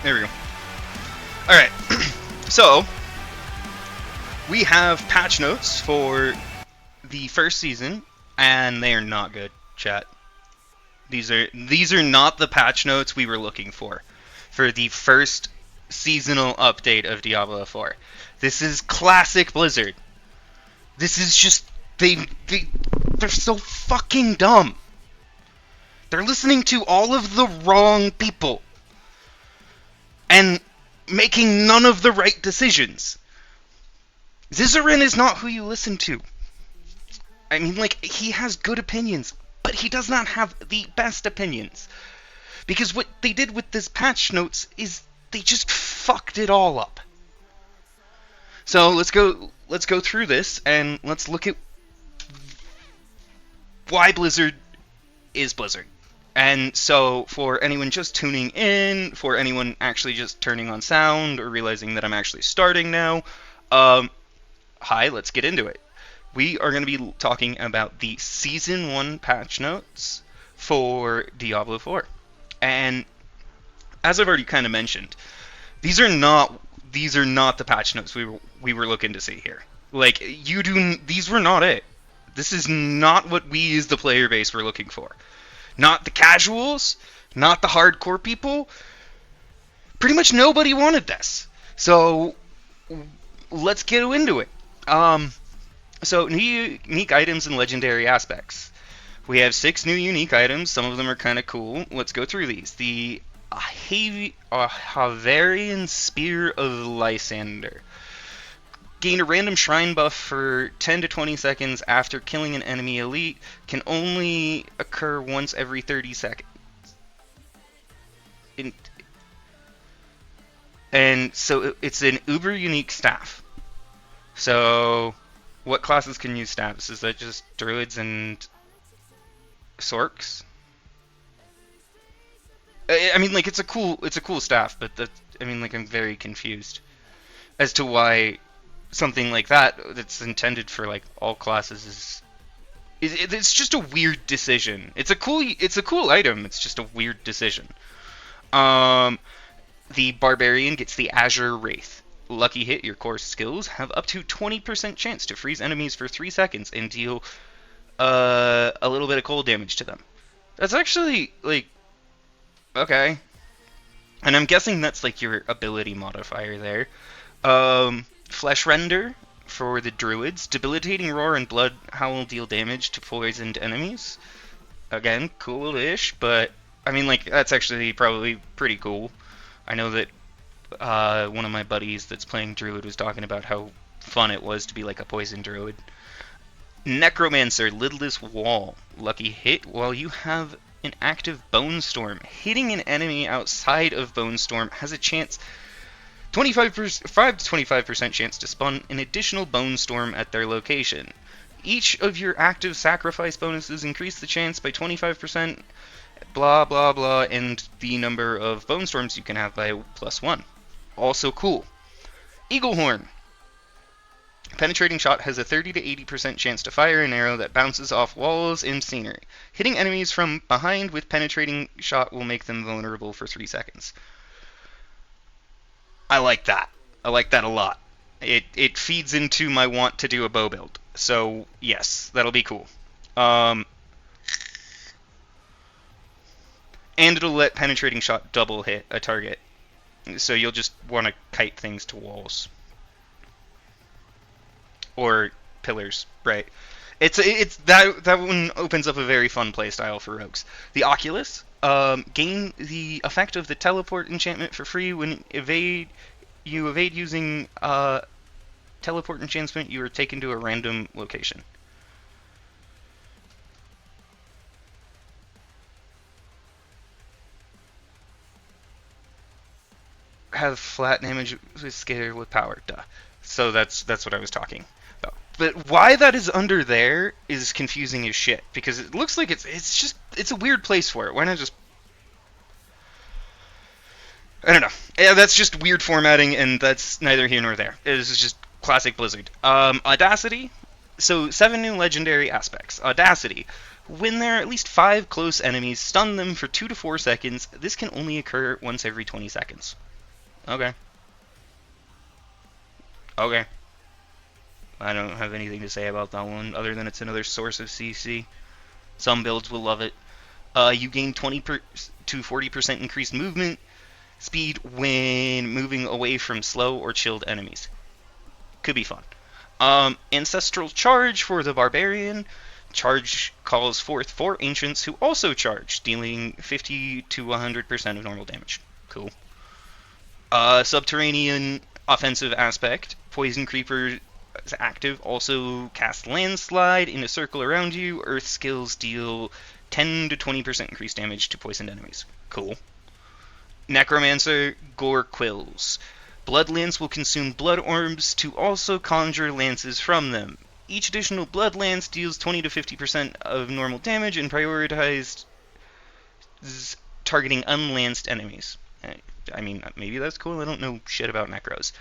There we go. Alright, so we have patch notes for the first season, and they are not good, chat. These are not the patch notes we were looking for the first seasonal update of Diablo 4. This is classic Blizzard. This is just they're so fucking dumb. They're listening to all of the wrong people and making none of the right decisions. Zizarin is not who you listen to. I mean, like, he has good opinions, but he does not have the best opinions. Because what they did with this patch notes is they just fucked it all up. So let's go through this and let's look at why Blizzard is Blizzard. And so for anyone just tuning in, for anyone actually just turning on sound or realizing that I'm actually starting now, hi, let's get into it. We are going to be talking about the Season 1 patch notes for Diablo 4. And as I've already kind of mentioned, these are not the patch notes we were looking to see here. Like, these were not it. This is not what we as the player base were looking for. Not the casuals, not the hardcore people. Pretty much nobody wanted this. So let's get into it. So unique items and legendary aspects. We have 6 new unique items. Some of them are kind of cool. Let's go through these. The Havarian Spear of Lysander. Gain a random shrine buff for 10 to 20 seconds after killing an enemy elite. Can only occur once every 30 seconds. And so it's an uber unique staff. So what classes can use staffs? Is that just druids and sorks? I mean, like, it's a cool staff, but I'm very confused as to why something like that's intended for like all classes it's just a weird decision. It's a cool item. It's just a weird decision. The Barbarian gets the Azure Wraith. Lucky hit, your core skills have up to 20% chance to freeze enemies for 3 seconds and deal a little bit of cold damage to them. That's actually, like, okay. And I'm guessing that's like your ability modifier there. Flesh Render for the druids. Debilitating Roar and Blood Howl deal damage to poisoned enemies. Again, cool-ish, but I mean, like, that's actually probably pretty cool. I know that one of my buddies that's playing druid was talking about how fun it was to be like a poison druid. Necromancer, Lidless Wall. Lucky hit while you have an active Bone Storm. Hitting an enemy outside of Bone Storm has a chance 5 to 25% chance to spawn an additional Bone Storm at their location. Each of your active sacrifice bonuses increase the chance by 25%, blah blah blah, and the number of Bone Storms you can have by +1. Also cool. Eaglehorn. Penetrating Shot has a 30 to 80% chance to fire an arrow that bounces off walls and scenery. Hitting enemies from behind with Penetrating Shot will make them vulnerable for 3 seconds. I like that. I like that a lot. It feeds into my want to do a bow build. So, yes, that'll be cool. And it'll let Penetrating Shot double hit a target. So you'll just want to kite things to walls. Or pillars, right? It's that one opens up a very fun playstyle for rogues. The Oculus, gain the effect of the teleport enchantment for free when you evade using teleport enchantment. You are taken to a random location. Have flat damage with scalar with power. Duh. So that's what I was talking about. But why that is under there is confusing as shit, because it looks like it's a weird place for it. Why not just, I don't know. Yeah, that's just weird formatting, and that's neither here nor there. This is just classic Blizzard. Audacity. So 7 new legendary aspects. Audacity. When there are at least 5 close enemies, stun them for 2 to 4 seconds. This can only occur once every 20 seconds. Okay. Okay. I don't have anything to say about that one other than it's another source of CC. Some builds will love it. You gain to 40% increased movement speed when moving away from slow or chilled enemies. Could be fun. Ancestral Charge for the Barbarian. Charge calls forth 4 Ancients who also charge, dealing 50 to 100% of normal damage. Cool. Subterranean Offensive Aspect. Poison Creeper is active. Also cast Landslide in a circle around you. Earth skills deal 10 to 20% increased damage to poisoned enemies. Cool. Necromancer Gore Quills. Blood Lance will consume blood orbs to also conjure lances from them. Each additional blood lance deals 20 to 50% of normal damage and prioritized targeting unlanced enemies. I mean, maybe that's cool. I don't know shit about necros.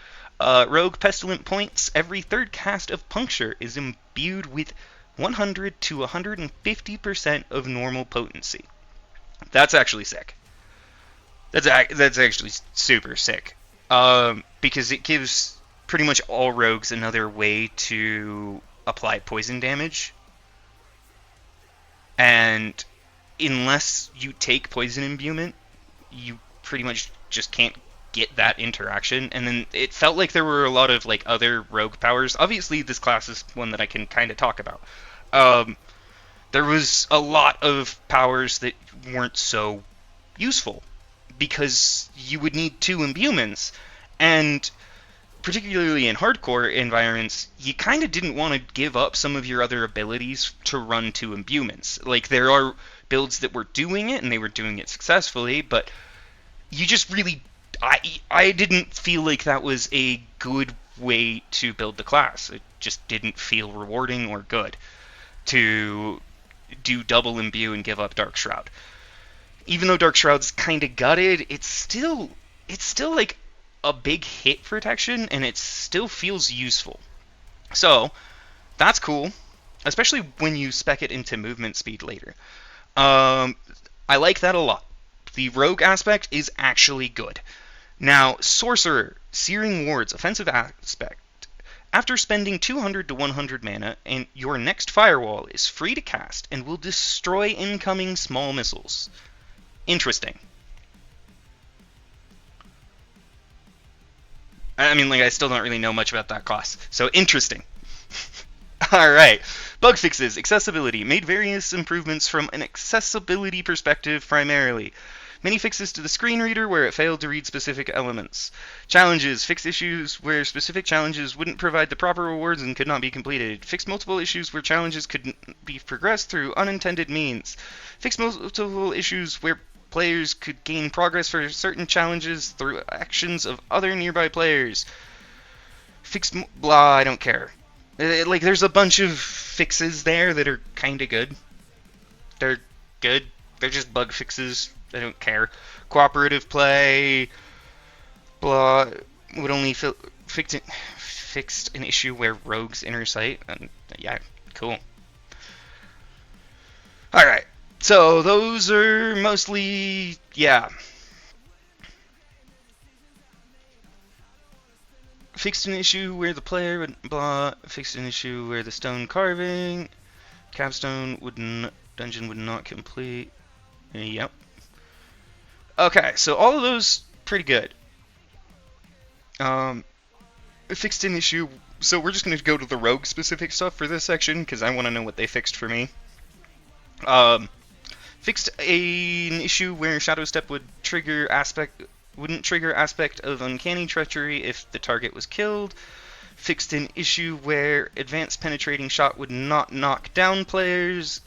Rogue Pestilent Points. Every third cast of Puncture is imbued with 100 to 150% of normal potency. That's actually sick. That's actually super sick. Because it gives pretty much all rogues another way to apply poison damage. And unless you take poison imbuement, you pretty much just can't get that interaction. And then it felt like there were a lot of like other rogue powers. Obviously, this class is one that I can kind of talk about. There was a lot of powers that weren't so useful because you would need 2 imbuements, and particularly in hardcore environments, you kind of didn't want to give up some of your other abilities to run 2 imbuements. Like, there are builds that were doing it, and they were doing it successfully, but you just really... I didn't feel like that was a good way to build the class. It just didn't feel rewarding or good to do double imbue and give up Dark Shroud. Even though Dark Shroud's kind of gutted, it's still like a big hit protection, and it still feels useful. So, that's cool, especially when you spec it into movement speed later. I like that a lot. The rogue aspect is actually good. Now, Sorcerer, Searing Wards, offensive aspect. After spending 200 to 100 mana, and your next firewall is free to cast and will destroy incoming small missiles. Interesting. I mean, like, I still don't really know much about that class, so interesting. Alright. Bug fixes. Accessibility. Made various improvements from an accessibility perspective primarily. Many fixes to the screen reader where it failed to read specific elements. Challenges. Fixed issues where specific challenges wouldn't provide the proper rewards and could not be completed. Fixed multiple issues where challenges could be progressed through unintended means. Fixed multiple issues where players could gain progress for certain challenges through actions of other nearby players. Fixed blah, I don't care. Like, there's a bunch of fixes there that are kind of good. They're good. They're just bug fixes. I don't care. Cooperative play, blah, would only fixed an issue where rogues intersight. And yeah, cool. Alright, so those are mostly, yeah. Fixed an issue where the player would blah. Fixed an issue where the stone carving, capstone dungeon would not complete. Yep. Okay, so all of those pretty good. Fixed an issue. So we're just going to go to the rogue specific stuff for this section because I want to know what they fixed for me. Fixed an issue where Shadow Step wouldn't trigger aspect of Uncanny Treachery if the target was killed. Fixed an issue where Advanced Penetrating Shot would not knock down players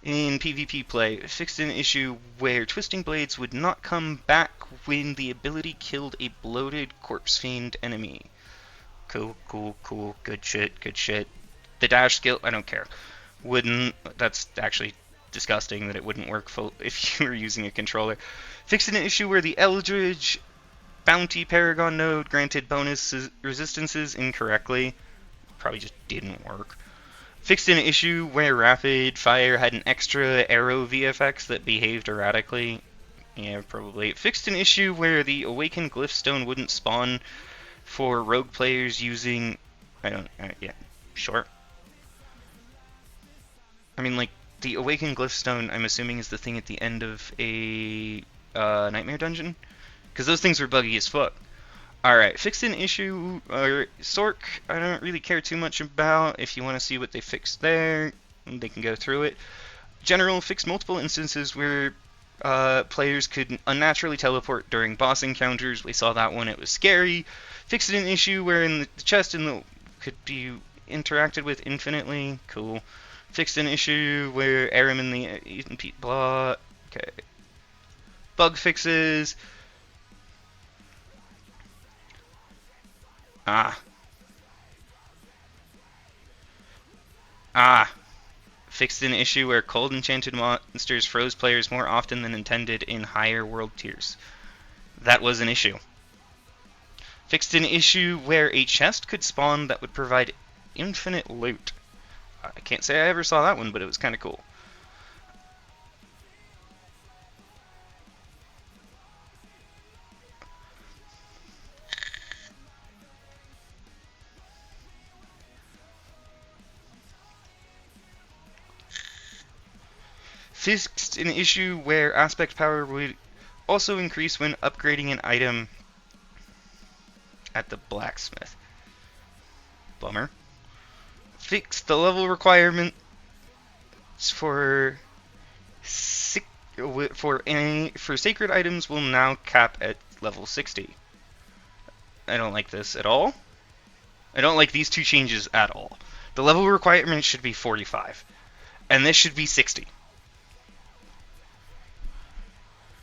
in PvP play. Fixed an issue where Twisting Blades would not come back when the ability killed a bloated Corpse Fiend enemy. Cool. Good shit. The dash skill, I don't care. That's actually disgusting that it wouldn't work if you were using a controller. Fixed an issue where the Eldritch Bounty Paragon node granted bonus resistances incorrectly. Probably just didn't work. Fixed an issue where Rapid Fire had an extra arrow VFX that behaved erratically. Yeah, probably. It fixed an issue where the Awakened Glyphstone wouldn't spawn for rogue players using... I don't... yeah, sure. I mean, like, the Awakened Glyphstone, I'm assuming, is the thing at the end of a Nightmare Dungeon? Because those things were buggy as fuck. Alright, fixed an issue, Sork, I don't really care too much about. If you want to see what they fixed there, they can go through it. General fixed multiple instances where players could unnaturally teleport during boss encounters. We saw that one, it was scary. Fixed an issue wherein the chest could be interacted with infinitely. Cool. Fixed an issue where Aram and the Ethan Pete blah. Okay. Bug fixes. Ah. Fixed an issue where cold enchanted monsters froze players more often than intended in higher world tiers. That was an issue. Fixed an issue where a chest could spawn that would provide infinite loot. I can't say I ever saw that one, but it was kind of cool. Fixed an issue where aspect power would also increase when upgrading an item at the blacksmith. Bummer. Fixed the level requirements for sacred items will now cap at level 60. I don't like this at all. I don't like these two changes at all. The level requirement should be 45, and this should be 60.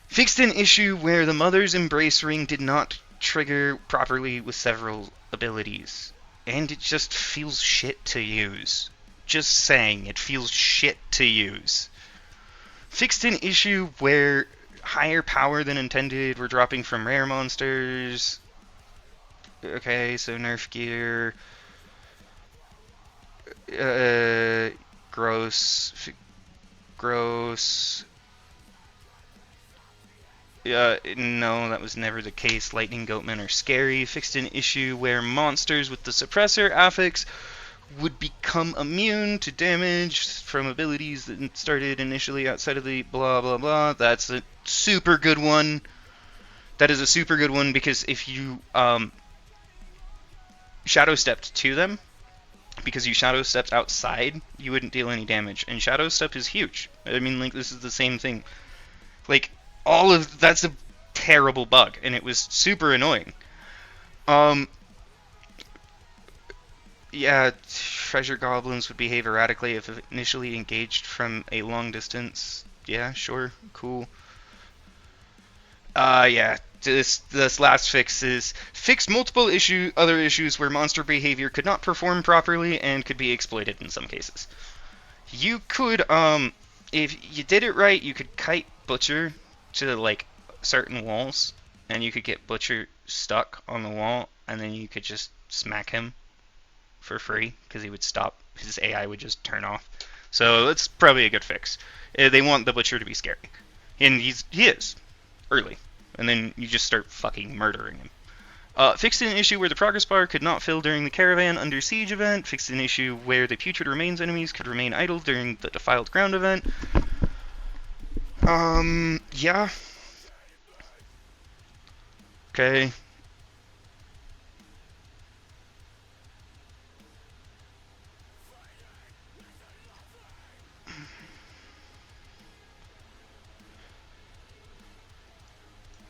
Fixed an issue where the Mother's Embrace Ring did not trigger properly with several abilities, and it just feels shit to use. Just saying, it feels shit to use. Fixed an issue where higher power than intended were dropping from rare monsters. Okay, so nerf gear. Gross. No, that was never the case. Lightning Goatmen are scary. Fixed an issue where monsters with the suppressor affix would become immune to damage from abilities that started initially outside of the blah blah blah. That's a super good one. That is a super good one because if you shadow stepped to them, because you shadow stepped outside, you wouldn't deal any damage. And shadow step is huge. I mean, like, this is the same thing. Like, that's a terrible bug, and it was super annoying. Yeah, treasure goblins would behave erratically if initially engaged from a long distance. Yeah, sure, cool. Yeah, this last fix is fixed multiple other issues where monster behavior could not perform properly and could be exploited in some cases. You could, if you did it right, you could kite Butcher to, like, certain walls, and you could get Butcher stuck on the wall, and then you could just smack him for free, because he would stop, his AI would just turn off. So that's probably a good fix. They want the Butcher to be scary. And he is, early. And then you just start fucking murdering him. Fixed an issue where the progress bar could not fill during the Caravan Under Siege event. Fixed an issue where the Putrid Remains enemies could remain idle during the Defiled Ground event. Yeah. Okay.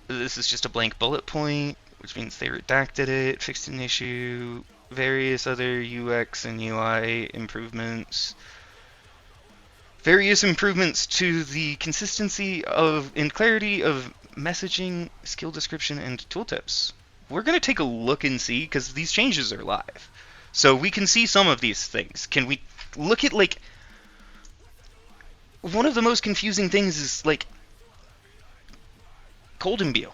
This is just a blank bullet point, which means they redacted it. Fixed an issue. Various other UX and UI improvements. Various improvements to the consistency and clarity of messaging, skill description, and tooltips. We're going to take a look and see, because these changes are live. So we can see some of these things. Can we look at, like... One of the most confusing things is, like... Cold Imbue.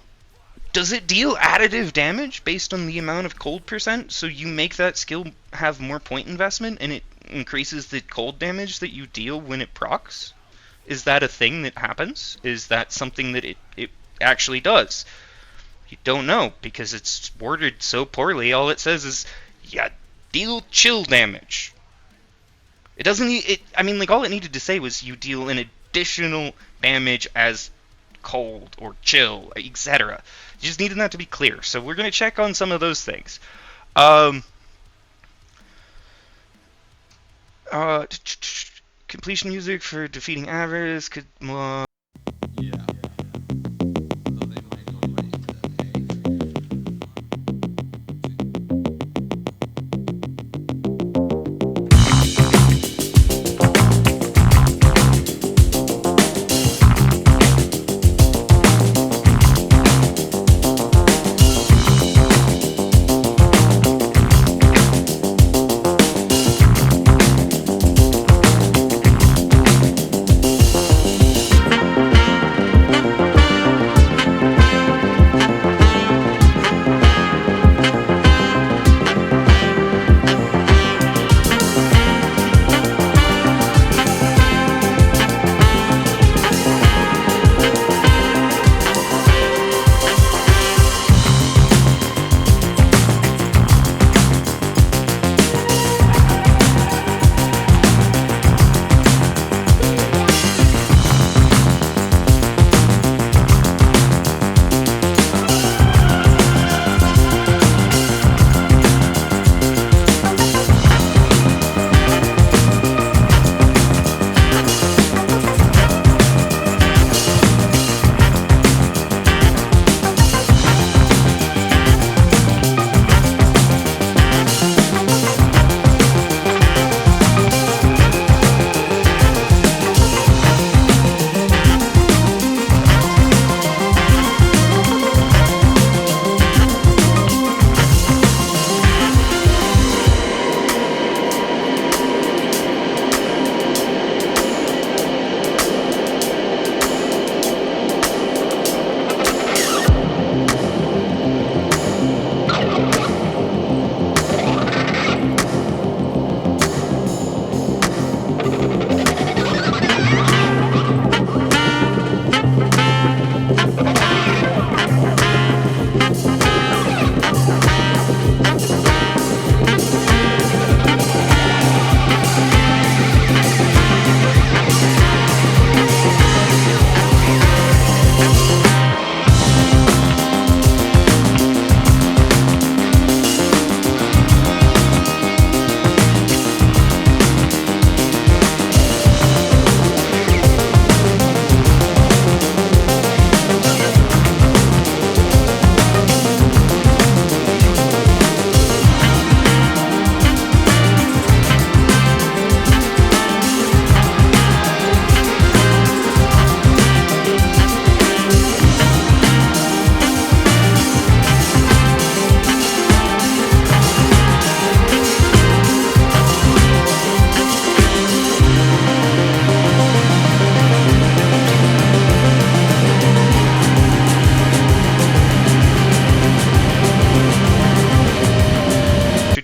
Does it deal additive damage based on the amount of cold percent? So you make that skill have more point investment, and it increases the cold damage that you deal when it procs? Is that a thing that happens? Is that something that it actually does. You don't know because it's worded so poorly. All it says is, "Yeah, deal chill damage." It doesn't. I mean, like all it needed to say was you deal an additional damage as cold or chill, etc. You just needed that to be clear. So we're gonna check on some of those things. Um. Uh. Completion music for defeating Avarice could.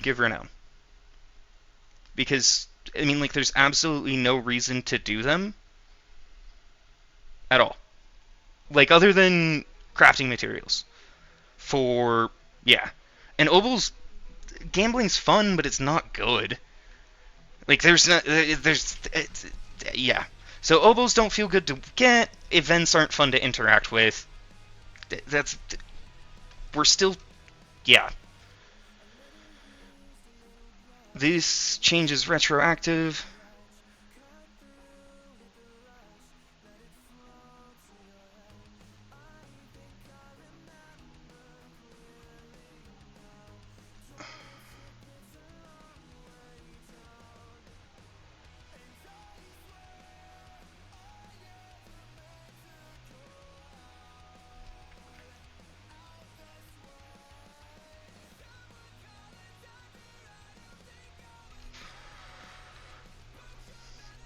Give renown. Because, I mean, like, there's absolutely no reason to do them at all. Like, other than crafting materials. For, yeah. And Obel's, gambling's fun, but it's not good. Like, yeah. So Obels don't feel good to get, events aren't fun to interact with. We're still, yeah. This change is retroactive.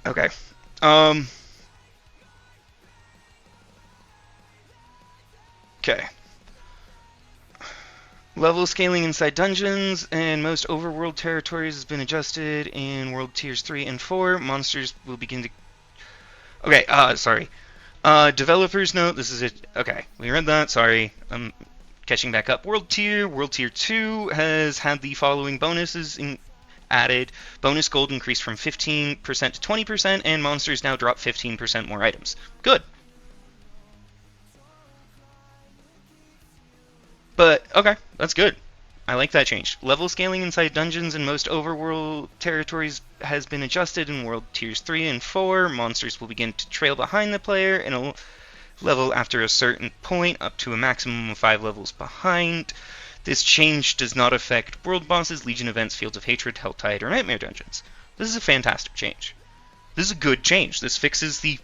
Okay. Okay. Level scaling inside dungeons and most overworld territories has been adjusted in World Tiers 3 and 4. Monsters will begin to... Okay, sorry. Developers note, this is it. Okay, we read that, sorry. I'm catching back up. World Tier 2 has had the following bonuses added. Bonus gold increased from 15% to 20%, and monsters now drop 15% more items. Good. But, okay, that's good. I like that change. Level scaling inside dungeons in most overworld territories has been adjusted in World Tiers 3 and 4. Monsters will begin to trail behind the player in a level after a certain point, up to a maximum of 5 levels behind. This change does not affect world bosses, Legion events, Fields of Hatred, Helltide, or Nightmare dungeons. This is a fantastic change. This is a good change. This fixes the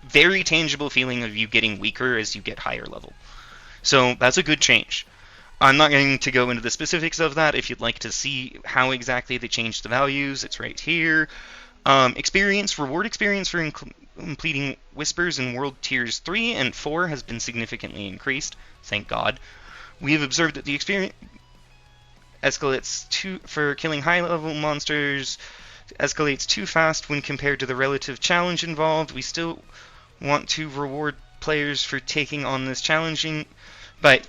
very tangible feeling of you getting weaker as you get higher level. So that's a good change. I'm not going to go into the specifics of that. If you'd like to see how exactly they changed the values, it's right here. Reward experience for completing Whispers in World Tiers 3 and 4 has been significantly increased. Thank God. We have observed that the experience for killing high-level monsters escalates too fast when compared to the relative challenge involved. We still want to reward players for taking on this challenge by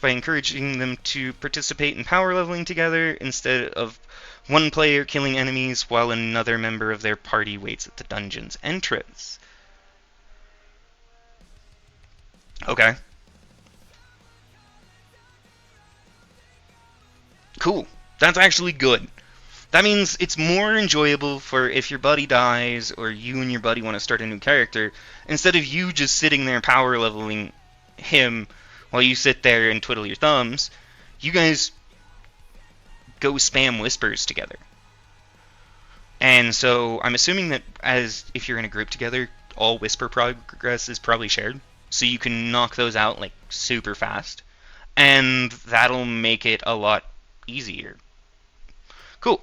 encouraging them to participate in power leveling together instead of one player killing enemies while another member of their party waits at the dungeon's entrance. Okay. Cool. That's actually good. That means it's more enjoyable for if your buddy dies or you and your buddy want to start a new character, instead of you just sitting there power leveling him while you sit there and twiddle your thumbs, you guys go spam Whispers together. And so I'm assuming that if you're in a group together, all Whisper progress is probably shared, so you can knock those out like super fast, and that'll make it a lot easier. Cool.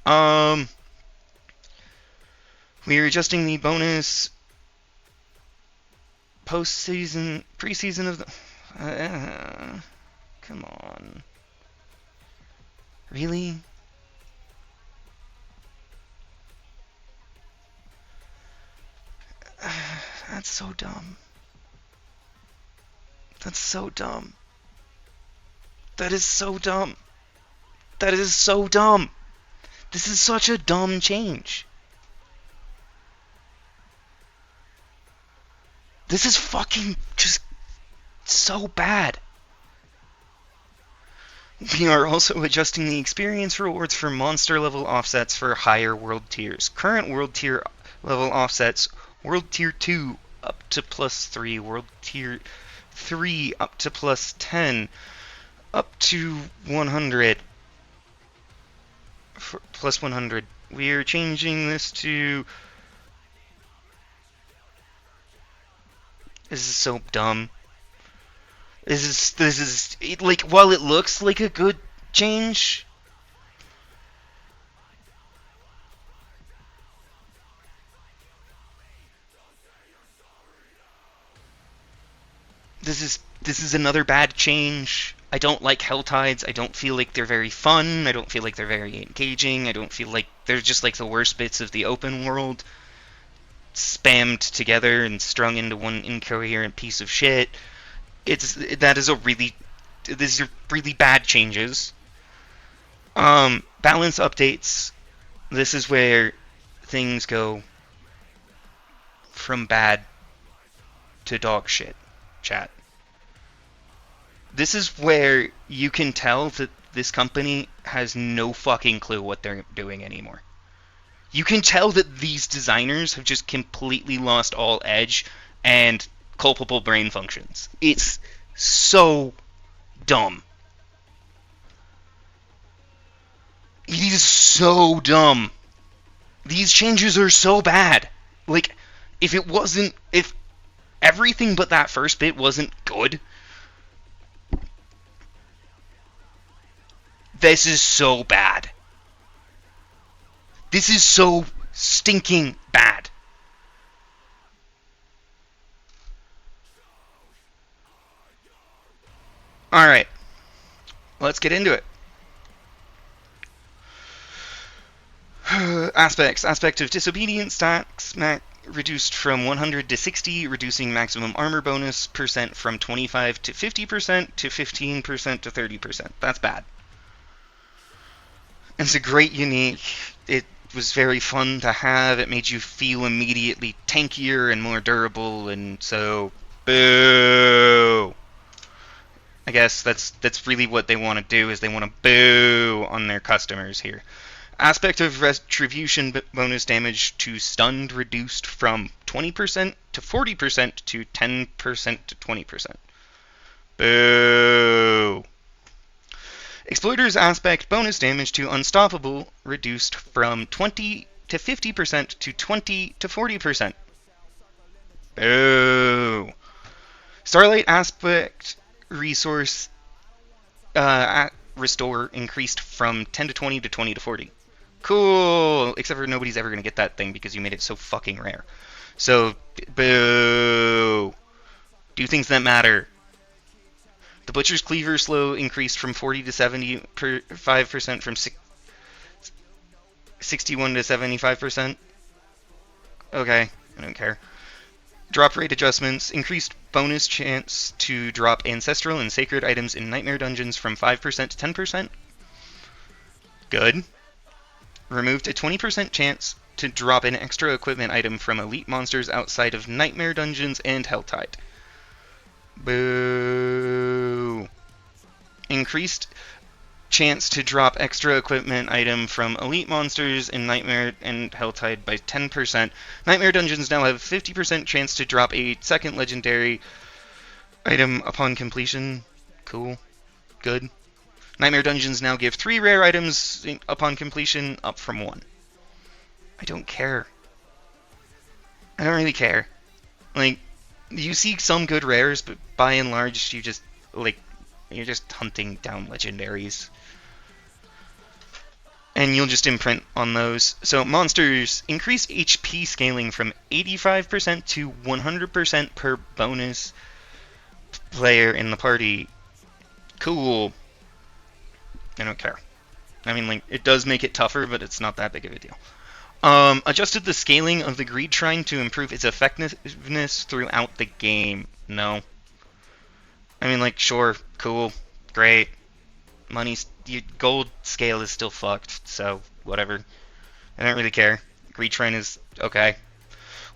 We're adjusting the bonus preseason of the. Come on. Really? That's so dumb. That's so dumb. That is so dumb. That is so dumb. This is such a dumb change. This is fucking just so bad. We are also adjusting the experience rewards for monster level offsets for higher world tiers. Current world tier level offsets: World Tier 2 up to +3, World Tier 3 up to +10, up to 100, +100. We are changing this to... This is so dumb. This is like, while it looks like a good change, this is another bad change. I don't like Helltides. I don't feel like they're very fun. I don't feel like they're very engaging. I don't feel like they're just like the worst bits of the open world spammed together and strung into one incoherent piece of shit. These are really bad changes. Balance updates. This is where things go from bad to dog shit, chat. This is where you can tell that this company has no fucking clue what they're doing anymore. You can tell that these designers have just completely lost all edge and culpable brain functions. It's so dumb. It is so dumb. These changes are so bad. Like, if everything but that first bit wasn't good, this is so bad. This is so stinking bad. Alright. Let's get into it. Aspect of disobedience stacks reduced from 100 to 60, reducing maximum armor bonus percent from 25 to 50% to 15% to 30%. That's bad. It's a great unique. It was very fun to have. It made you feel immediately tankier and more durable, and so boo. I guess that's really what they want to do, is they want to boo on their customers here. Aspect of Retribution bonus damage to stunned reduced from 20% to 40% to 10% to 20%. Boo. Exploiter's Aspect bonus damage to Unstoppable reduced from 20 to 50% to 20 to 40%. Boo. Starlight Aspect resource restore increased from 10 to 20 to 20 to 40. Cool! Except for nobody's ever going to get that thing because you made it so fucking rare. So, boo! Do things that matter. The Butcher's Cleaver slow increased from 40 to 75%, from 61 to 75%. Okay, I don't care. Drop rate adjustments. Increased bonus chance to drop ancestral and sacred items in Nightmare Dungeons from 5% to 10%. Good. Removed a 20% chance to drop an extra equipment item from elite monsters outside of Nightmare Dungeons and Helltide. Boo. Increased chance to drop extra equipment item from elite monsters in Nightmare and Helltide by 10%. Nightmare Dungeons now have 50% chance to drop a second legendary item upon completion. Cool. Good. Nightmare Dungeons now give 3 rare items upon completion, up from 1. I don't care. I don't really care. Like, you see some good rares, but by and large, you're just hunting down legendaries. And you'll just imprint on those. So monsters, increase HP scaling from 85% to 100% per bonus player in the party. Cool. I don't care. I mean, like, it does make it tougher, but it's not that big of a deal. Adjusted the scaling of the Greed Shrine to improve its effectiveness throughout the game. No. I mean, like, sure, cool, great. Gold scale is still fucked, so whatever. I don't really care. Greed Shrine is okay.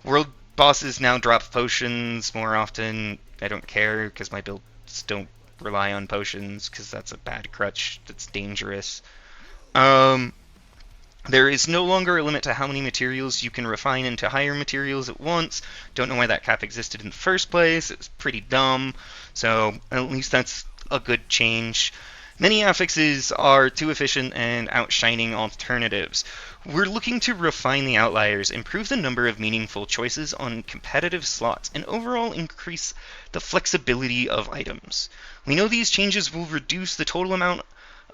World bosses now drop potions more often. I don't care, because my builds don't rely on potions, because that's a bad crutch. That's dangerous. There is no longer a limit to how many materials you can refine into higher materials at once. Don't know why that cap existed in the first place. It's pretty dumb. So at least that's a good change. Many affixes are too efficient and outshining alternatives. We're looking to refine the outliers, improve the number of meaningful choices on competitive slots, and overall increase the flexibility of items. We know these changes will reduce the total amount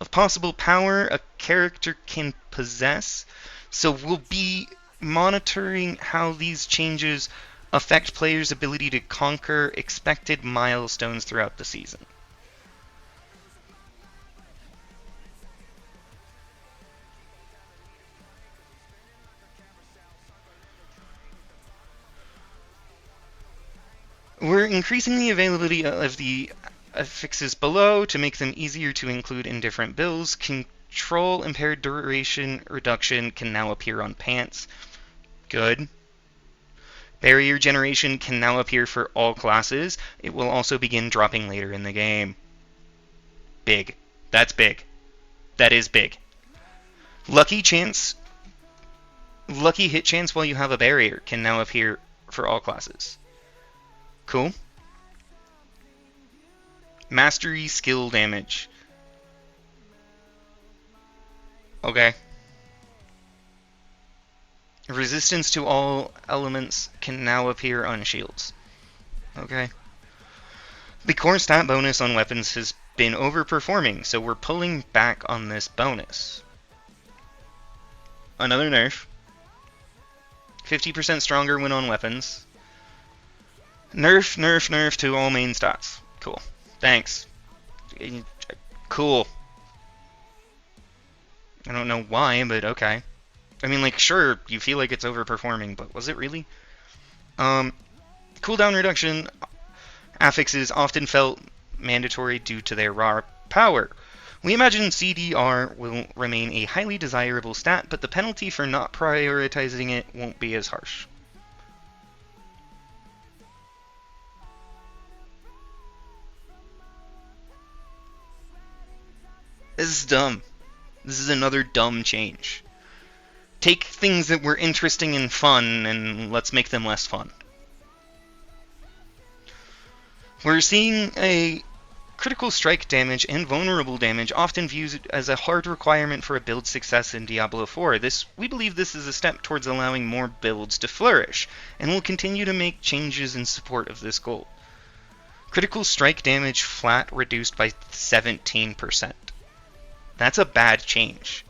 of possible power a character can possess, so we'll be monitoring how these changes affect players' ability to conquer expected milestones throughout the season. We're increasing the availability of the affixes below to make them easier to include in different builds. Control impaired duration reduction can now appear on pants. Good. Barrier generation can now appear for all classes. It will also begin dropping later in the game. Big. That's big. That is big. Lucky hit chance while you have a barrier can now appear for all classes. Cool. Mastery skill damage. Okay. Resistance to all elements can now appear on shields. Okay. The core stat bonus on weapons has been overperforming, so we're pulling back on this bonus. Another nerf. 50% stronger when on weapons. Nerf to all main stats. Cool. Thanks. Cool. I don't know why, but okay. I mean, like, sure, you feel like it's overperforming, but was it really? Um, Cooldown reduction affixes often felt mandatory due to their raw power. We imagine CDR will remain a highly desirable stat, but the penalty for not prioritizing it won't be as harsh. This is dumb. This is another dumb change. Take things that were interesting and fun and let's make them less fun. We're seeing a critical strike damage and vulnerable damage often viewed as a hard requirement for a build success in Diablo 4. We believe this is a step towards allowing more builds to flourish, and will continue to make changes in support of this goal. Critical strike damage flat reduced by 17%. That's a bad change.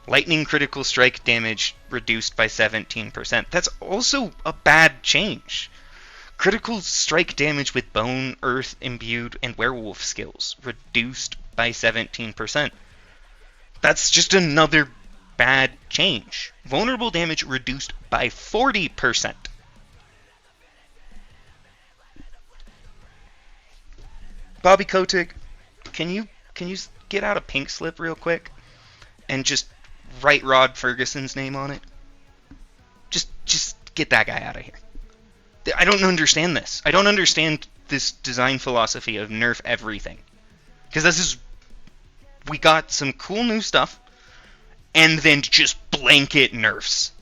Lightning critical strike damage reduced by 17%. That's also a bad change. Critical strike damage with Bone, Earth, Imbued, and Werewolf skills reduced by 17%. That's just another bad change. Vulnerable damage reduced by 40%. Bobby Kotick, can you get out a pink slip real quick and just write Rod Ferguson's name on it? Just get that guy out of here. I don't understand this. I don't understand this design philosophy of nerf everything. Because we got some cool new stuff, and then just blanket nerfs.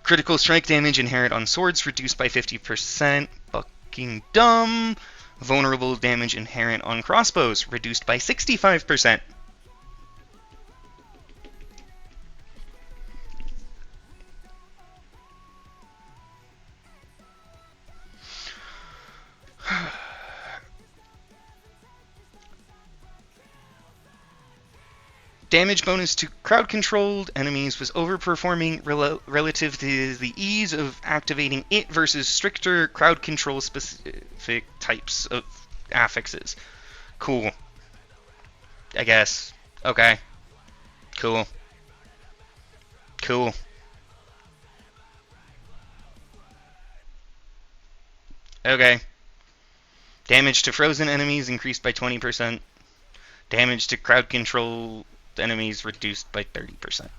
Critical strike damage inherent on swords reduced by 50%. Fucking dumb. Vulnerable damage inherent on crossbows reduced by 65%. Damage bonus to crowd-controlled enemies was overperforming relative to the ease of activating it versus stricter crowd control specific types of affixes. Cool. I guess. Okay. Cool. Cool. Okay. Damage to frozen enemies increased by 20%. Damage to crowd control enemies reduced by 30%.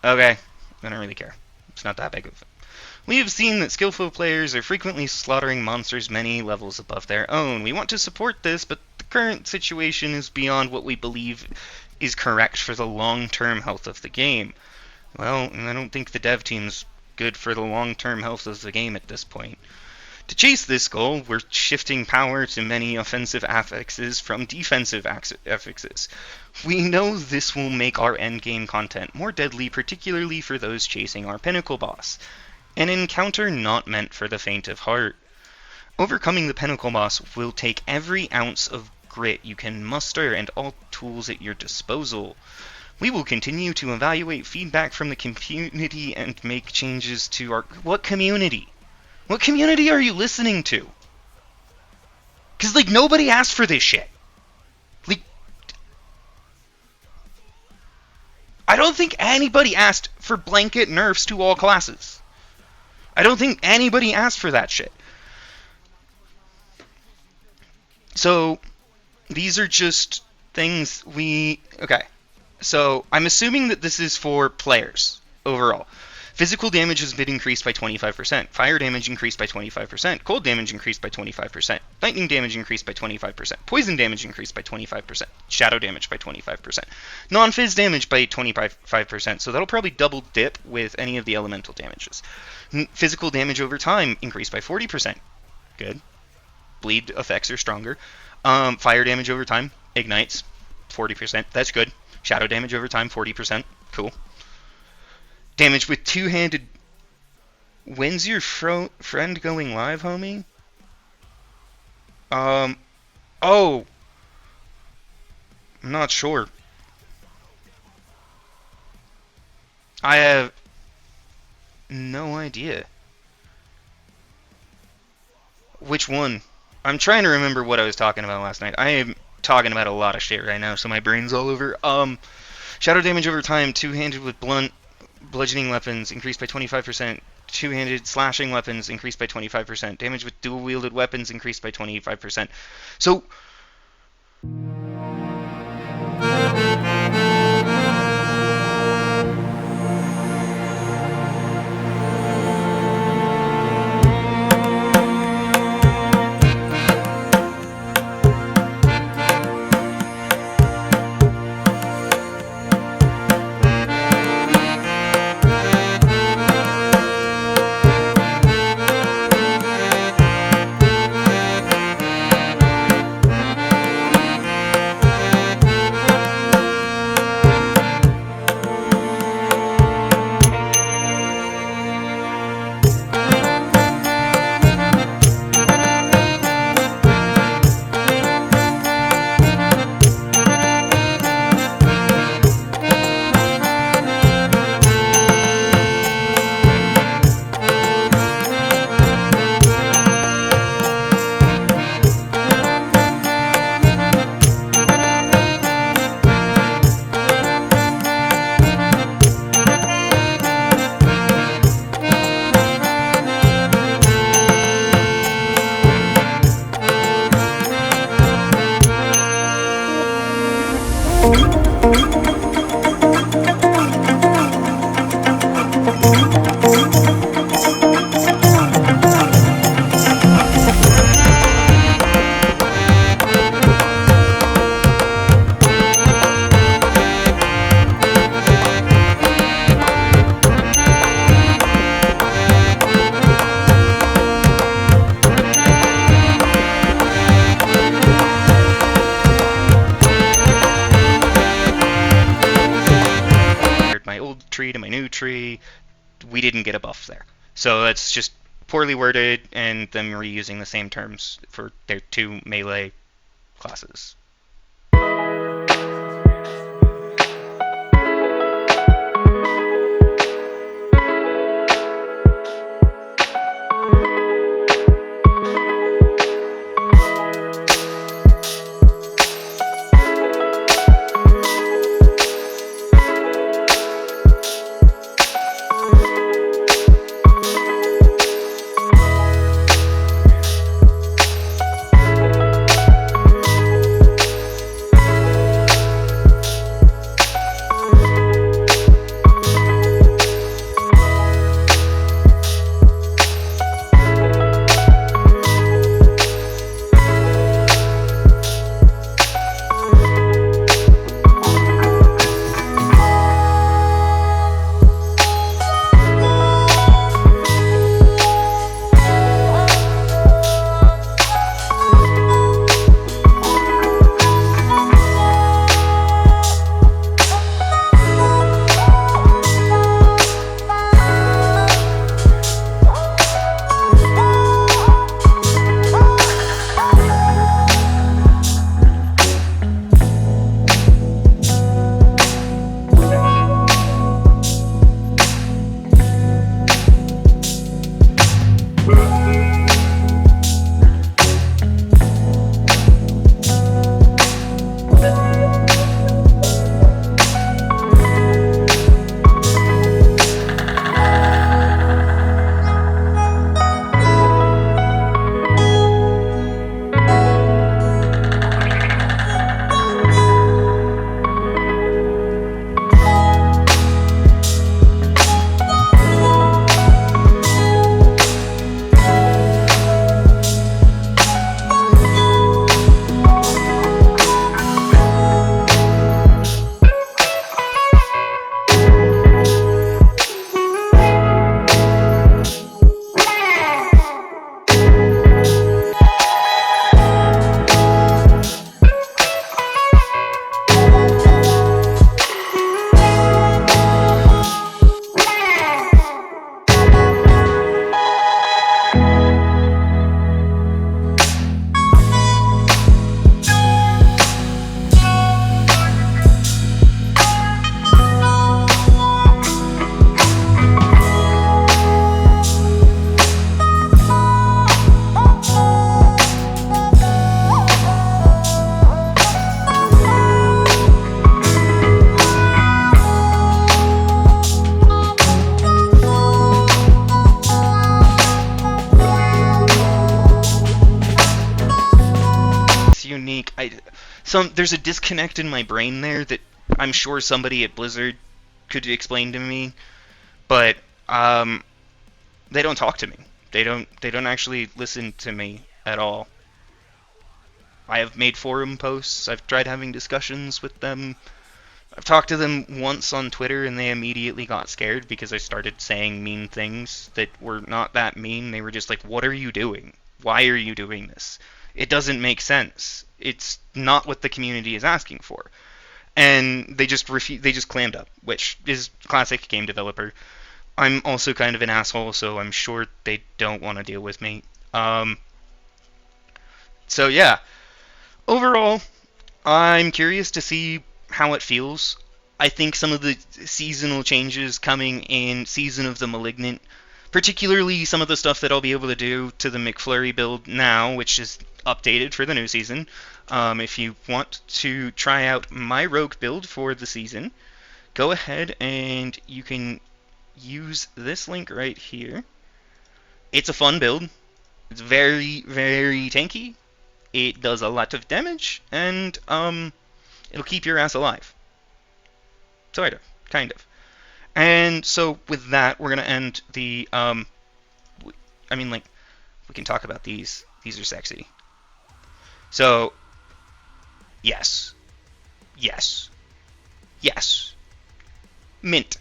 Okay, I don't really care. It's not that big of a... We have seen that skillful players are frequently slaughtering monsters many levels above their own. We want to support this, but the current situation is beyond what we believe is correct for the long-term health of the game. Well, I don't think the dev team's good for the long-term health of the game at this point. To chase this goal, we're shifting power to many offensive affixes from defensive affixes. We know this will make our endgame content more deadly, particularly for those chasing our pinnacle boss. An encounter not meant for the faint of heart. Overcoming the pinnacle boss will take every ounce of grit you can muster and all tools at your disposal. We will continue to evaluate feedback from the community and make changes to our... What community? What community are you listening to? Because, nobody asked for this shit. I don't think anybody asked for blanket nerfs to all classes. I don't think anybody asked for that shit. So, these are just things Okay. So, I'm assuming that this is for players, overall. Physical damage has been increased by 25%. Fire damage increased by 25%. Cold damage increased by 25%. Lightning damage increased by 25%. Poison damage increased by 25%. Shadow damage by 25%. Non-phys damage by 25%. So that'll probably double dip with any of the elemental damages. Physical damage over time increased by 40%. Good. Bleed effects are stronger. Fire damage over time ignites 40%. That's good. Shadow damage over time 40%. Cool. Damage with two-handed... When's your friend going live, homie? Oh. I'm not sure. I have no idea. Which one? I'm trying to remember what I was talking about last night. I am talking about a lot of shit right now, so my brain's all over. Shadow damage over time, two-handed with blunt... bludgeoning weapons increased by 25%. Two-handed slashing weapons increased by 25%. Damage with dual-wielded weapons increased by 25%. So my old tree to my new tree, we didn't get a buff there. So that's just poorly worded and them reusing the same terms for their two melee classes. it's unique. There's a disconnect in my brain there that I'm sure somebody at Blizzard could explain to me, but they don't talk to me. They don't actually listen to me at all. I have made forum posts. I've tried having discussions with them. I've talked to them once on Twitter, and they immediately got scared because I started saying mean things that were not that mean. They were just like, "What are you doing? Why are you doing this? It doesn't make sense. It's not what the community is asking for." And they just they just clammed up, which is classic game developer. I'm also kind of an asshole, so I'm sure they don't want to deal with me. So yeah, overall, I'm curious to see how it feels. I think some of the seasonal changes coming in Season of the Malignant, particularly some of the stuff that I'll be able to do to the McFlurry build now, which is updated for the new season. If you want to try out my rogue build for the season, go ahead and you can use this link right here. It's a fun build. It's very, very tanky. It does a lot of damage, and it'll keep your ass alive. Sort of. Kind of. And so with that, we're going to end the... I mean, like, we can talk about these. These are sexy. So, yes. Yes. Yes. Mint.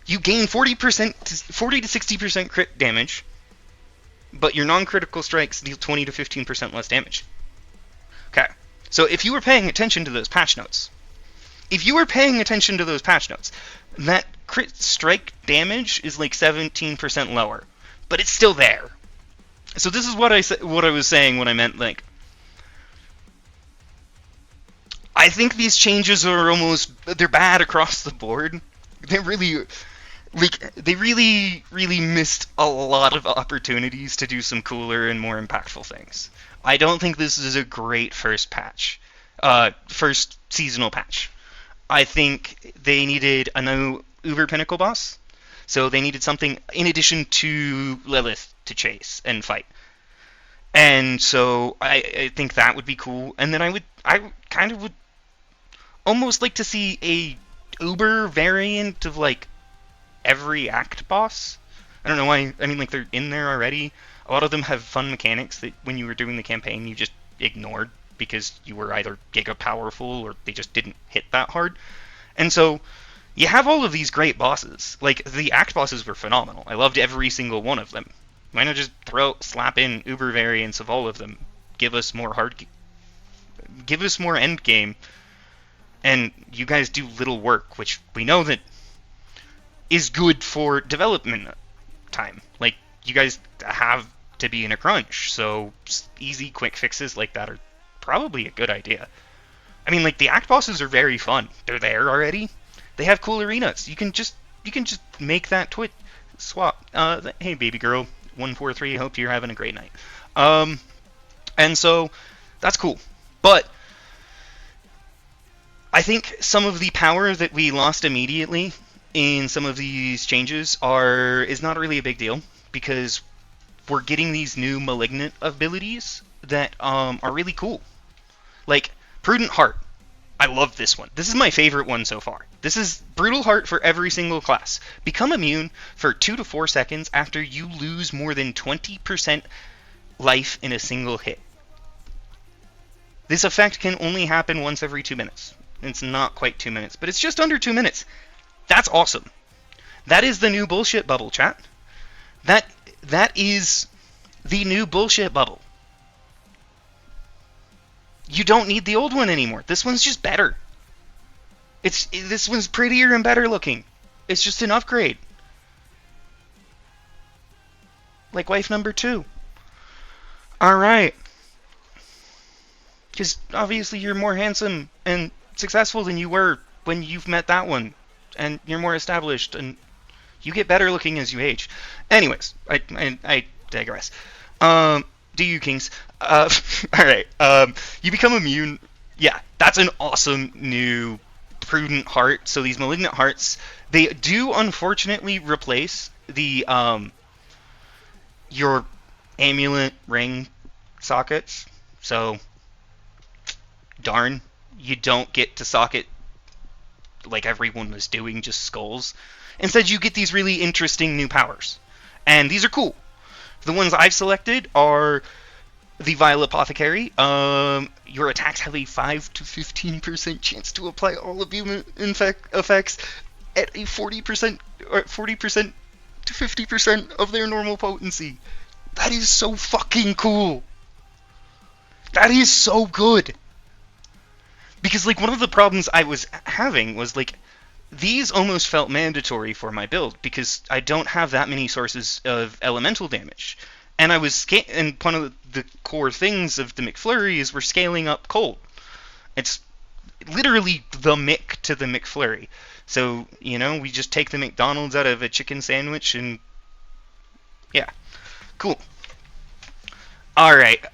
You gain 40 to 60% crit damage, but your non-critical strikes deal 20 to 15% less damage. Okay. So if you were paying attention to those patch notes, that crit strike damage is like 17% lower, but it's still there. So this is what I was saying when I meant, like, I think these changes are they're bad across the board. They really missed a lot of opportunities to do some cooler and more impactful things. I don't think this is a great first seasonal patch. I think they needed a new Uber Pinnacle boss, so they needed something in addition to Lilith to chase and fight. And so I think that would be cool. And then I kind of would almost like to see a Uber variant of, like, every act boss. I don't know why. I mean, like, they're in there already. A lot of them have fun mechanics that when you were doing the campaign you just ignored because you were either giga powerful or they just didn't hit that hard. And so you have all of these great bosses. Like, the act bosses were phenomenal. I loved every single one of them. Why not just slap in Uber variants of all of them? Give us more end game, and you guys do little work, which we know that is good for development time. Like, you guys have to be in a crunch, so easy, quick fixes like that are probably a good idea. I mean, like, the act bosses are very fun. They're there already. They have cool arenas. You can just make that twit swap. Hey, baby girl, 143. Hope you're having a great night. And so that's cool. But I think some of the power that we lost immediately in some of these changes is not really a big deal, because we're getting these new malignant abilities that are really cool. Like Prudent Heart. I love this one. This is my favorite one so far. This is Brutal Heart for every single class. Become immune for 2 to 4 seconds after you lose more than 20% life in a single hit. This effect can only happen once every 2 minutes. It's not quite 2 minutes, but it's just under 2 minutes. That's awesome. That is the new bullshit bubble, chat. That is the new bullshit bubble. You don't need the old one anymore. This one's just better. This one's prettier and better looking. It's just an upgrade. Like wife number 2. Alright. Because obviously you're more handsome and successful than you were when you've met that one. And you're more established, and you get better looking as you age. Anyways, I digress. Do you, Kings? Alright, you become immune. Yeah, that's an awesome new Prudent Heart. So these Malignant Hearts, they do unfortunately replace the, your amulet ring sockets. So darn, you don't get to socket like everyone was doing, just skulls. Instead, you get these really interesting new powers. And these are cool. The ones I've selected are the Vile Apothecary. Your attacks have a 5 to 15% chance to apply all immune effects at a 40% or 40% to 50% of their normal potency. That is so fucking cool. That is so good. Because, like, one of the problems I was having was, like, these almost felt mandatory for my build because I don't have that many sources of elemental damage. And and one of the core things of the McFlurry is we're scaling up cold. It's literally the Mick to the McFlurry. So, we just take the McDonald's out of a chicken sandwich and yeah, cool. Alright,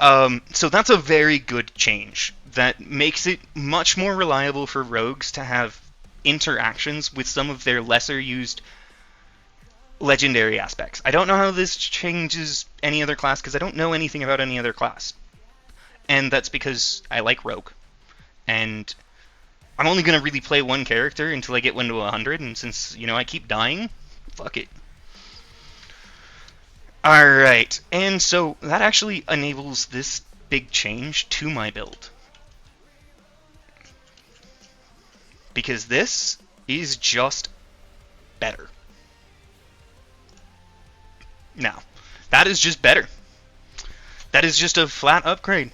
so that's a very good change that makes it much more reliable for rogues to have interactions with some of their lesser used legendary aspects. I don't know how this changes any other class because I don't know anything about any other class. And that's because I like rogue. And I'm only going to really play one character until I get 1 to 100, and since, I keep dying, fuck it. Alright, and so that actually enables this big change to my build. Because this is just better. Now, that is just better. That is just a flat upgrade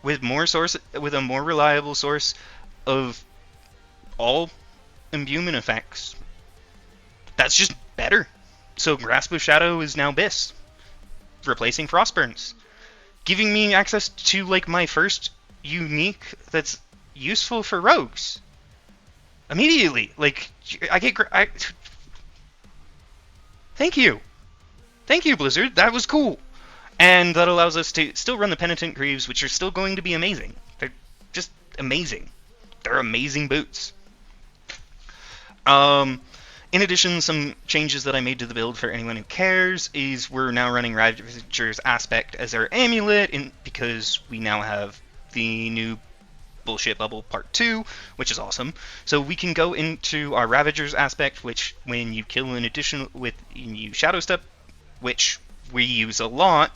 with a more reliable source of all imbuement effects. That's just better. So Grasp of Shadow is now Biss, replacing Frostburns, giving me access to like my first unique that's useful for rogues. Immediately, like Thank you, Blizzard. That was cool, and that allows us to still run the Penitent Greaves, which are still going to be amazing. They're just amazing. They're amazing boots. In addition, some changes that I made to the build for anyone who cares is we're now running Ravager's Aspect as our amulet, because we now have the new Bullshit Bubble Part 2, which is awesome. So we can go into our Ravager's Aspect, which when you kill an additional you Shadow Step, which we use a lot.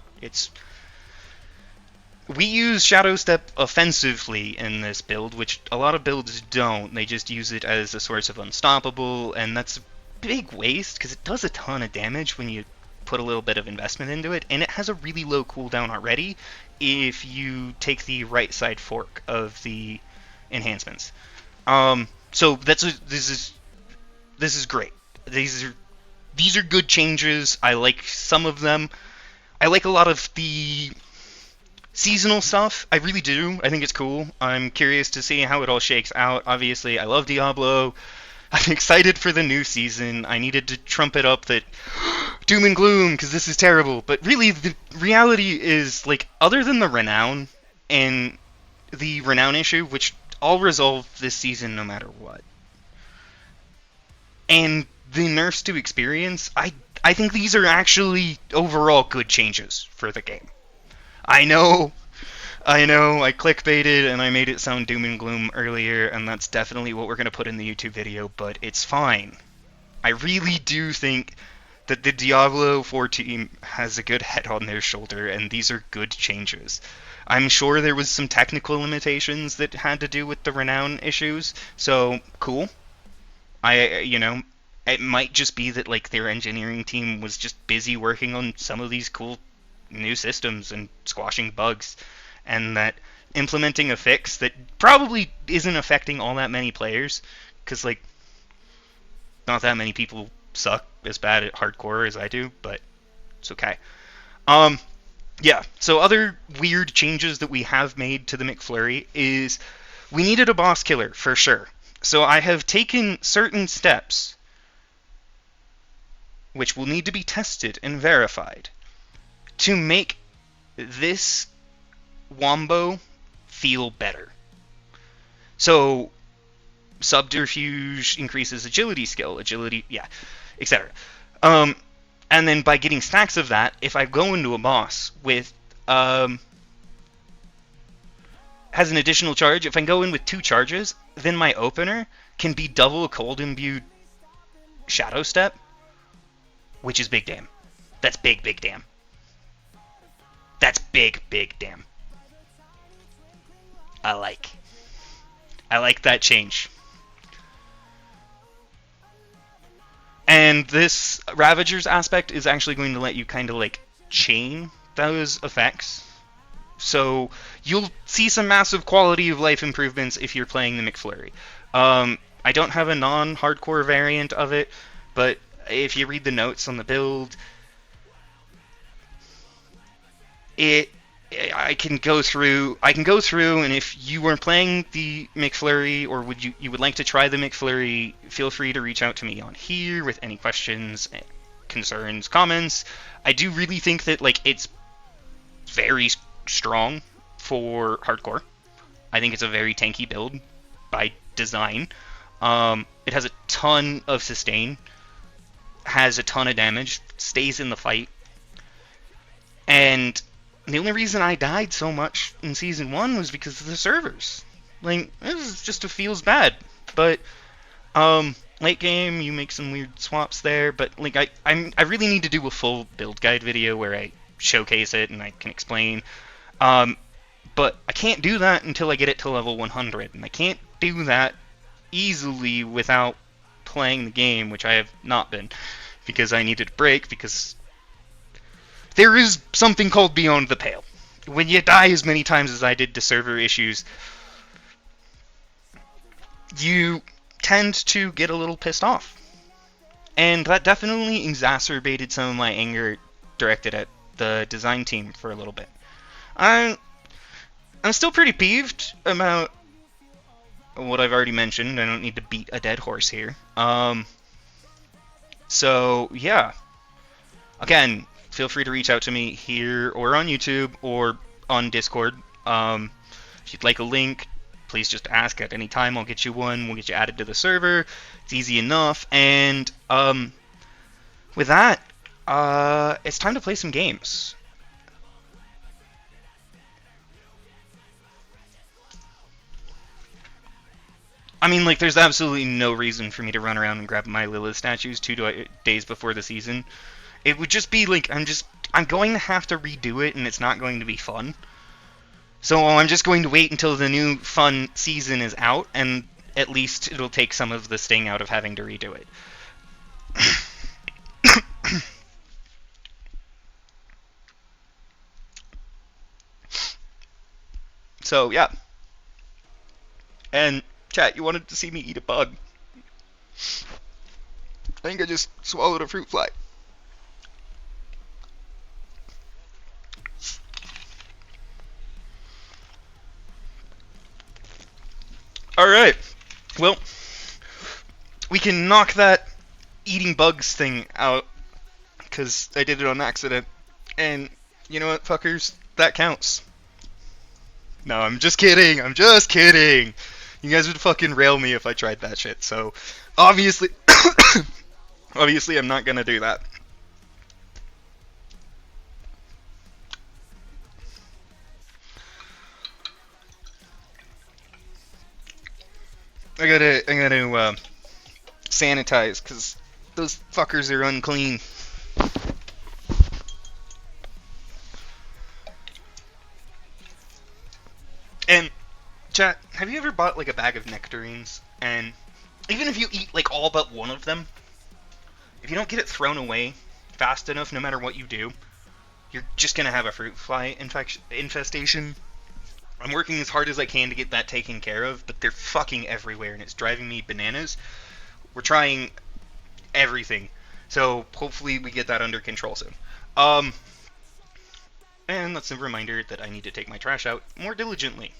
We use Shadow Step offensively in this build, which a lot of builds don't. They just use it as a source of unstoppable, and that's a big waste, because it does a ton of damage when you put a little bit of investment into it, and it has a really low cooldown already if you take the right side fork of the enhancements. So this is great. These are good changes. I like some of them. I like a lot of the seasonal stuff. I really do. I think it's cool. I'm curious to see how it all shakes out. Obviously, I love Diablo. I'm excited for the new season. I needed to trump it up that doom and gloom, because this is terrible. But really, the reality is, like, other than the Renown and the Renown issue, which I'll resolve this season no matter what, and the nerfs to experience, I think these are actually overall good changes for the game. I know, I clickbaited and I made it sound doom and gloom earlier, and that's definitely what we're going to put in the YouTube video, but it's fine. I really do think that the Diablo 4 team has a good head on their shoulder, and these are good changes. I'm sure there was some technical limitations that had to do with the Renown issues, so cool. It might just be that like their engineering team was just busy working on some of these cool new systems and squashing bugs, and that implementing a fix that probably isn't affecting all that many players, because like not that many people suck as bad at hardcore as I do, but it's okay. Yeah, so other weird changes that we have made to the McFlurry is we needed a boss killer for sure. So I have taken certain steps which will need to be tested and verified to make this Wombo feel better. So Subterfuge increases agility skill, etc. And then by getting stacks of that, if I go into a boss with having has an additional charge. If I go in with 2 charges, then my opener can be double Cold Imbued Shadow Step, which is big damn. That's big, big damn. That's big, big damn. I like that change. And this Ravager's aspect is actually going to let you kind of like chain those effects. So you'll see some massive quality of life improvements if you're playing the McFlurry. I don't have a non-hardcore variant of it, but if you read the notes on the build, I can go through, and if you weren't playing the McFlurry, or you would like to try the McFlurry, feel free to reach out to me on here with any questions, concerns, comments. I do really think that like it's very strong for hardcore. I think it's a very tanky build by design. It has a ton of sustain, has a ton of damage, stays in the fight, and the only reason I died so much in Season 1 was because of the servers. Like, it just feels bad. But, late game, you make some weird swaps there, but, like, I really need to do a full build guide video where I showcase it and I can explain. But I can't do that until I get it to level 100, and I can't do that easily without playing the game, which I have not been, because I needed a break, because there is something called Beyond the Pale. When you die as many times as I did to server issues, you tend to get a little pissed off. And that definitely exacerbated some of my anger directed at the design team for a little bit. I'm still pretty peeved about what I've already mentioned. I don't need to beat a dead horse here. So, yeah. Again, feel free to reach out to me here or on YouTube or on Discord. If you'd like a link, please just ask at any time. I'll get you one. We'll get you added to the server. It's easy enough. And with that, it's time to play some games. I mean, like, there's absolutely no reason for me to run around and grab my Lilith statues 2 days before the season. It would just be like, I'm going to have to redo it, and it's not going to be fun. So I'm just going to wait until the new fun season is out, and at least it'll take some of the sting out of having to redo it. So, yeah. And, chat, you wanted to see me eat a bug. I think I just swallowed a fruit fly. Alright, well, we can knock that eating bugs thing out, because I did it on accident, and you know what, fuckers, that counts. No, I'm just kidding, You guys would fucking rail me if I tried that shit, so obviously, obviously I'm not gonna do that. I gotta sanitize, because those fuckers are unclean. And, chat, have you ever bought, like, a bag of nectarines, and even if you eat, like, all but one of them, if you don't get it thrown away fast enough, no matter what you do, you're just gonna have a fruit fly infestation. I'm working as hard as I can to get that taken care of, but they're fucking everywhere, and it's driving me bananas. We're trying everything, so hopefully we get that under control soon. And that's a reminder that I need to take my trash out more diligently.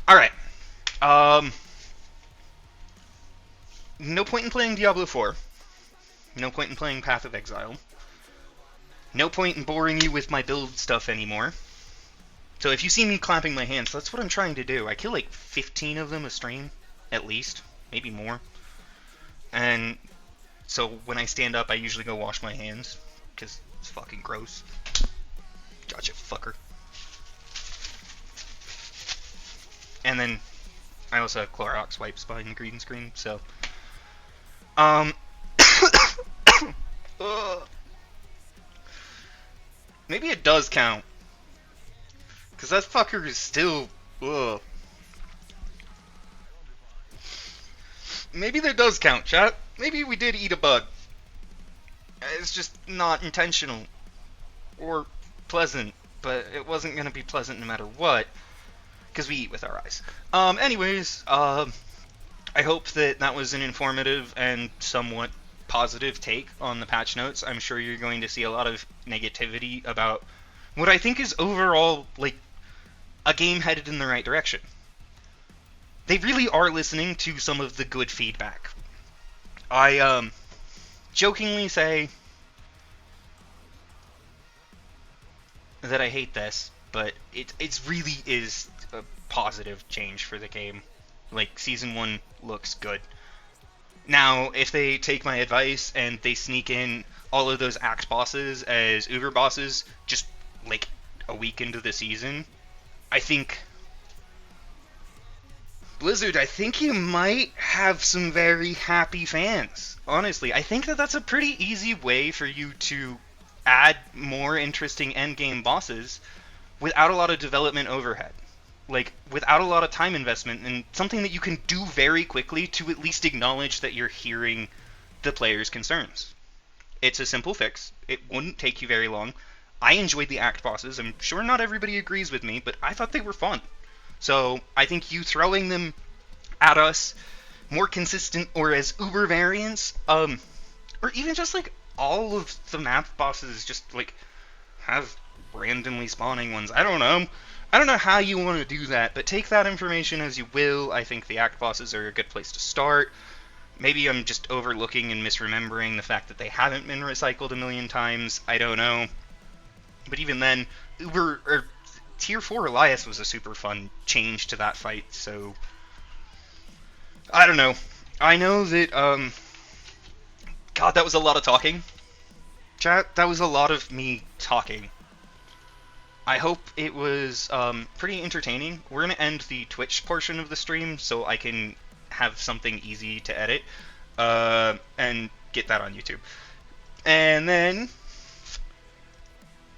Alright. No point in playing Diablo 4. No point in playing Path of Exile. No point in boring you with my build stuff anymore. So if you see me clapping my hands, that's what I'm trying to do. I kill like 15 of them a stream, at least. Maybe more. And so when I stand up, I usually go wash my hands, because it's fucking gross. Gotcha, fucker. And then I also have Clorox wipes behind the green screen, so um maybe it does count. Cause that fucker is still maybe that does count, chat. Maybe we did eat a bug. It's just not intentional or pleasant, but it wasn't gonna be pleasant no matter what, because we eat with our eyes. Anyways, I hope that that was an informative and somewhat positive take on the patch notes. I'm sure you're going to see a lot of negativity about what I think is overall, like, a game headed in the right direction. They really are listening to some of the good feedback. I, jokingly say that I hate this, but it really is a positive change for the game. Like, Season 1 looks good. Now, if they take my advice and they sneak in all of those act bosses as Uber bosses just, like, a week into the season, I think Blizzard, I think you might have some very happy fans. Honestly, I think that that's a pretty easy way for you to add more interesting endgame bosses without a lot of development overhead. Like, without a lot of time investment, and something that you can do very quickly to at least acknowledge that you're hearing the player's concerns. It's a simple fix. It wouldn't take you very long. I enjoyed the act bosses. I'm sure not everybody agrees with me, but I thought they were fun. So I think you throwing them at us more consistent or as Uber variants, or even just like all of the map bosses just like have randomly spawning ones. I don't know. I don't know how you want to do that, but take that information as you will. I think the act bosses are a good place to start. Maybe I'm just overlooking and misremembering the fact that they haven't been recycled a million times. I don't know. But even then, Tier 4 Elias was a super fun change to that fight, so I don't know. I know that, God, that was a lot of talking. Chat, that was a lot of me talking. I hope it was pretty entertaining. We're going to end the Twitch portion of the stream so I can have something easy to edit and get that on YouTube. And then